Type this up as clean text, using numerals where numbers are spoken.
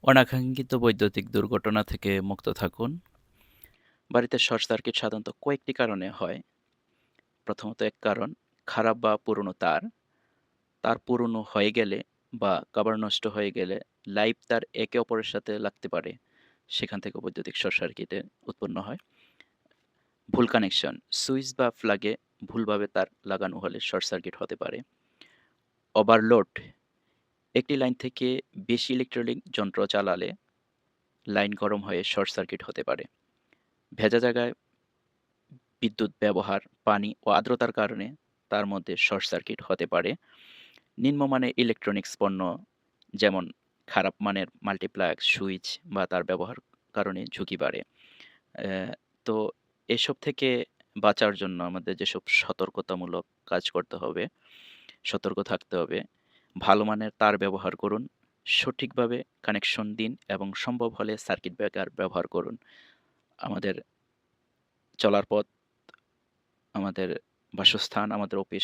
অনাকাঙ্ক্ষিত বৈদ্যুতিক দুর্ঘটনা থেকে মুক্ত থাকুন। বাড়িতে শর্ট সার্কিট সাধারণত কয়েকটি কারণে হয়। প্রথমত এক কারণ খারাপ বা পুরনো তার। তার পুরনো হয়ে গেলে বা কভার নষ্ট হয়ে গেলে লাইভ তার একে অপরের সাথে লাগতে পারে। সেখান থেকে বৈদ্যুতিক শর্ট সার্কিটের উৎপন্ন হয়। ভুল কানেকশন, সুইচ বা প্লাগে ভুলভাবে তার লাগানো হলে শর্ট সার্কিট হতে পারে। ওভারলোড, একটি লাইন থেকে বেশি ইলেকট্রনিক যন্ত্র চালালে লাইন গরম হয়ে শর্ট সার্কিট হতে পারে। ভেজা জায়গায় বিদ্যুৎ ব্যবহার, পানি ও আর্দ্রতার কারণে তার মধ্যে শর্ট সার্কিট হতে পারে। নিম্নমানের ইলেকট্রনিক্স পণ্য যেমন খারাপ মানের মাল্টিপ্লাক্স, সুইচ বা তার ব্যবহার কারণে ঝুঁকি বাড়ে। তো এসব থেকে বাঁচার জন্য আমাদের যেসব সতর্কতামূলক কাজ করতে হবে, সতর্ক থাকতে হবে। ভালো মানের তার ব্যবহার করুন, সঠিকভাবে কানেকশন দিন এবং সম্ভব হলে সার্কিট ব্রেকার ব্যবহার করুন। আমাদের চলার পথ, আমাদের বাসস্থান, আমাদের অফিস